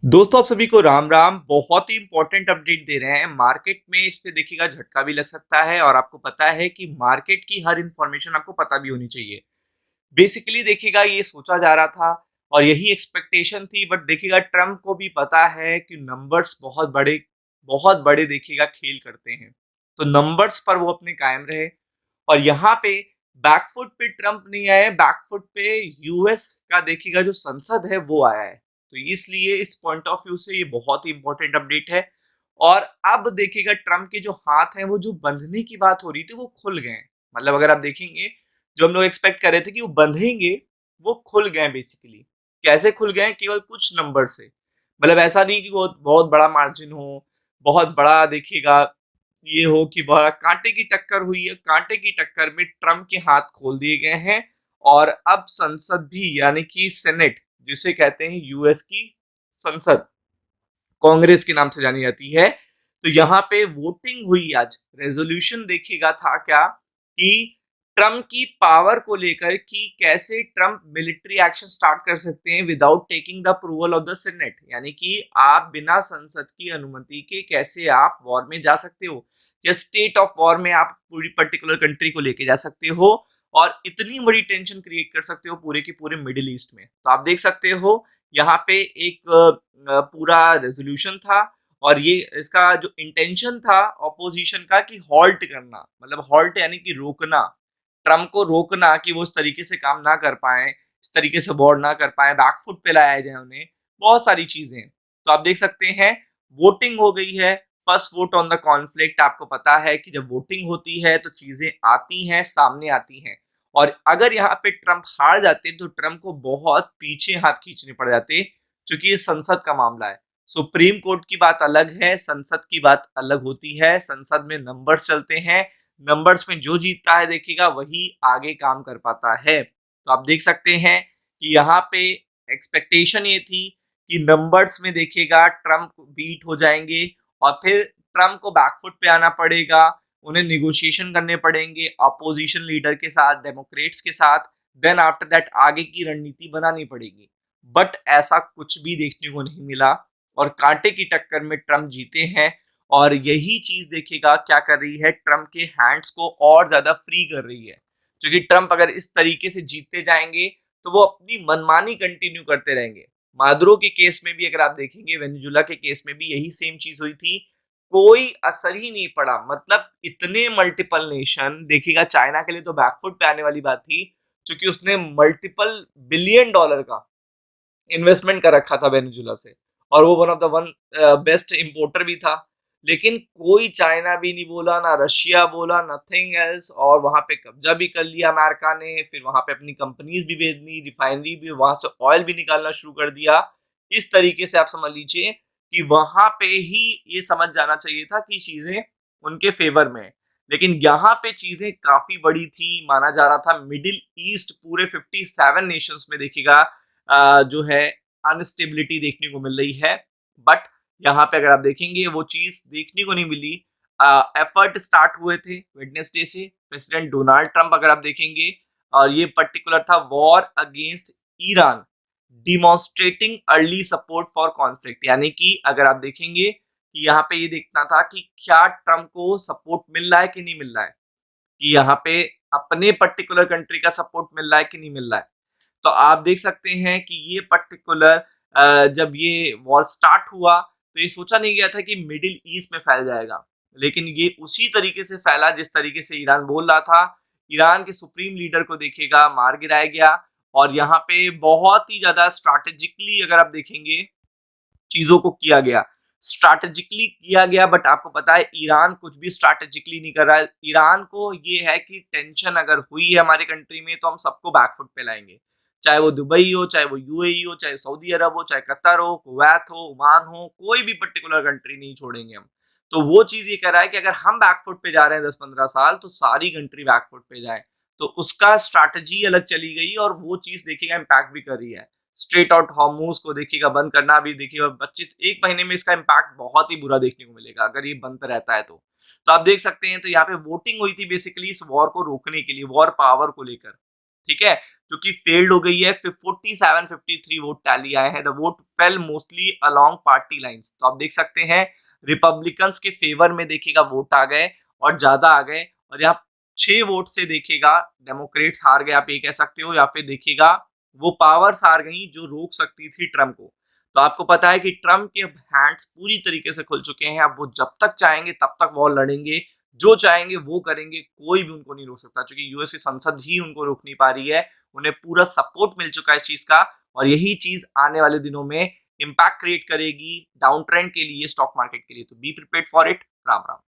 दोस्तों आप सभी को राम राम। बहुत ही इंपॉर्टेंट अपडेट दे रहे हैं मार्केट में। इस पे देखिएगा झटका भी लग सकता है और आपको पता है कि मार्केट की हर इंफॉर्मेशन आपको पता भी होनी चाहिए। बेसिकली देखिएगा ये सोचा जा रहा था और यही एक्सपेक्टेशन थी, बट देखिएगा ट्रम्प को भी पता है कि नंबर्स बहुत बड़े देखिएगा खेल करते हैं। तो नंबर्स पर वो अपने कायम रहे और यहाँ पे बैकफुट पे ट्रम्प नहीं आए, बैकफुट पे यूएस का देखिएगा जो संसद है वो आया है। तो इसलिए इस पॉइंट ऑफ व्यू से ये बहुत ही इंपॉर्टेंट अपडेट है। और अब देखिएगा ट्रम्प के जो हाथ हैं वो जो बंधने की बात हो रही थी वो खुल गए हैं। मतलब अगर आप देखेंगे जो हम लोग एक्सपेक्ट कर रहे थे कि वो बंधेंगे वो खुल गए बेसिकली। कैसे खुल गए? केवल कुछ नंबर से। मतलब ऐसा नहीं कि वो बहुत बड़ा मार्जिन हो, बहुत बड़ा देखिएगा ये हो कि बड़ा कांटे की टक्कर हुई है। कांटे की टक्कर में ट्रम्प के हाथ खोल दिए गए हैं और अब संसद भी यानी कि सेनेट, जिसे कहते हैं यूएस की संसद, कांग्रेस के नाम से जानी जाती है। तो यहाँ पे वोटिंग हुई आज। रेजोल्यूशन देखिएगा था क्या कि ट्रम्प की पावर को लेकर कि कैसे ट्रम्प मिलिट्री एक्शन स्टार्ट कर सकते हैं without taking the approval of the senate. यानी कि आप बिना संसद की अनुमति के कैसे आप वॉर में जा सकते हो या स्टेट ऑफ वॉर में आप पूरी पर्टिकुलर कंट्री को लेके जा सकते हो और इतनी बड़ी टेंशन क्रिएट कर सकते हो पूरे के पूरे मिडिल ईस्ट में। तो आप देख सकते हो यहाँ पे एक पूरा रेजोल्यूशन था और ये इसका जो इंटेंशन था ऑपोजिशन का कि हॉल्ट करना, मतलब हॉल्ट यानी कि रोकना, ट्रम्प को रोकना कि वो उस तरीके से काम ना कर पाए, इस तरीके से वॉर ना कर पाए, बैकफुट पे लाया जाए उन्हें, बहुत सारी चीजें। तो आप देख सकते हैं वोटिंग हो गई है। First vote on the conflict. आपको पता है कि जब वोटिंग होती है तो चीजें आती हैं, सामने आती हैं। और अगर यहाँ पे ट्रम्प हार जाते तो ट्रम्प को बहुत पीछे हाथ खींचने पड़ जाते, क्योंकि ये संसद का मामला है। सुप्रीम कोर्ट की बात अलग है, संसद की बात अलग होती है। संसद में नंबर्स चलते हैं, नंबर्स में जो जीतता है देखिएगा वही आगे काम कर पाता है। तो आप देख सकते हैं कि यहाँ पे एक्सपेक्टेशन ये थी कि नंबर्स में देखिएगा ट्रम्प बीट हो जाएंगे और फिर ट्रम्प को बैकफुट पे आना पड़ेगा, उन्हें निगोशिएशन करने पड़ेंगे अपोजिशन लीडर के साथ, डेमोक्रेट्स के साथ। देन आफ्टर दैट आगे की रणनीति बनानी पड़ेगी। बट ऐसा कुछ भी देखने को नहीं मिला और कांटे की टक्कर में ट्रम्प जीते हैं। और यही चीज देखिएगा क्या कर रही है, ट्रम्प के हैंड्स को और ज्यादा फ्री कर रही है। क्योंकि ट्रम्प अगर इस तरीके से जीतते जाएंगे तो वो अपनी मनमानी कंटिन्यू करते रहेंगे। मादुरो के केस में भी अगर आप देखेंगे, वेनेजुला के केस में भी यही सेम चीज हुई थी, कोई असर ही नहीं पड़ा। मतलब इतने मल्टीपल नेशन देखिएगा, चाइना के लिए तो बैकफुट पे आने वाली बात थी क्योंकि उसने मल्टीपल बिलियन डॉलर का इन्वेस्टमेंट कर रखा था वेनेजुला से और वो one of the one best importer भी था। लेकिन कोई चाइना भी नहीं बोला, ना रशिया बोला, नथिंग एल्स। और वहां पे कब्जा भी कर लिया अमेरिका ने, फिर वहां पे अपनी कंपनीज भी भेज दी, रिफाइनरी भी, वहां से ऑयल भी निकालना शुरू कर दिया। इस तरीके से आप समझ लीजिए कि वहां पे ही ये समझ जाना चाहिए था कि चीजें उनके फेवर में है। लेकिन यहाँ पे चीजें काफी बड़ी थी। माना जा रहा था मिडिल ईस्ट पूरे 57 नेशंस में देखिएगा जो है अनस्टेबिलिटी देखने को मिल रही है। बट यहाँ पे अगर आप देखेंगे वो चीज देखने को नहीं मिली। एफर्ट स्टार्ट हुए थे वेडनेसडे से, प्रेसिडेंट डोनाल्ड ट्रंप अगर आप देखेंगे, और ये पर्टिकुलर था war against Iran, demonstrating early support for conflict. यानी कि अगर आप देखेंगे कि यहाँ पे ये देखना था कि क्या ट्रंप को सपोर्ट मिल रहा है कि नहीं मिल रहा है, कि यहाँ पे अपने पर्टिकुलर कंट्री का सपोर्ट मिल रहा है कि नहीं मिल रहा है। तो आप देख सकते हैं कि ये पर्टिकुलर जब ये वॉर स्टार्ट हुआ तो ये सोचा नहीं गया था कि मिडिल ईस्ट में फैल जाएगा, लेकिन ये उसी तरीके से फैला जिस तरीके से ईरान बोल रहा था। ईरान के सुप्रीम लीडर को देखिएगा मार गिराया गया और यहाँ पे बहुत ही ज्यादा स्ट्रैटेजिकली अगर आप देखेंगे चीजों को किया गया, स्ट्रैटेजिकली किया गया। बट आपको पता है ईरान कुछ भी स्ट्रैटेजिकली नहीं कर रहा है। ईरान को ये है कि टेंशन अगर हुई है हमारी कंट्री में तो हम सबको बैकफुट पे लाएंगे, चाहे वो दुबई हो, चाहे वो यूएई हो, चाहे सऊदी अरब हो, चाहे कतर हो, कुवैत हो, ओमान हो, कोई भी पर्टिकुलर कंट्री नहीं छोड़ेंगे हम। तो वो चीज ये कह रहा है कि अगर हम बैकफुट पे जा रहे हैं 10-15 साल तो सारी कंट्री बैकफुट पे जाए। तो उसका स्ट्रैटेजी अलग चली गई और वो चीज देखिएगा इम्पैक्ट भी कर रही है। स्ट्रेट आउट हॉर्मूज को देखिएगा बंद करना भी देखिएगा 25 1 महीने में इसका इम्पैक्ट बहुत ही बुरा देखने को मिलेगा अगर ये बंद रहता है तो आप देख सकते हैं। तो यहाँ पे वोटिंग हुई थी बेसिकली इस वॉर को रोकने के लिए, वॉर पावर को लेकर। ठीक है, जो कि फेल्ड हो गई है। फिर 47-53 वोट टैली आए हैं। The vote fail mostly along party lines. तो आप देख सकते हैं रिपब्लिकन्स के फेवर में देखिएगा वोट आ गए और ज्यादा आ गए, और यहाँ 6 वोट से देखिएगा डेमोक्रेट्स हार गए, आप ये कह सकते हो, या फिर देखिएगा वो पावर्स हार गई जो रोक सकती थी ट्रम्प को। तो आपको पता है कि ट्रम्प के हैंड्स पूरी तरीके से खुल चुके हैं। अब वो जब तक चाहेंगे तब तक वॉर लड़ेंगे, जो चाहेंगे वो करेंगे, कोई भी उनको नहीं रोक सकता, क्योंकि यूएस की संसद ही उनको रोक नहीं पा रही है। उन्हें पूरा सपोर्ट मिल चुका है इस चीज का, और यही चीज आने वाले दिनों में इम्पैक्ट क्रिएट करेगी डाउन ट्रेंड के लिए, स्टॉक मार्केट के लिए। तो be prepared for it. Ram Ram.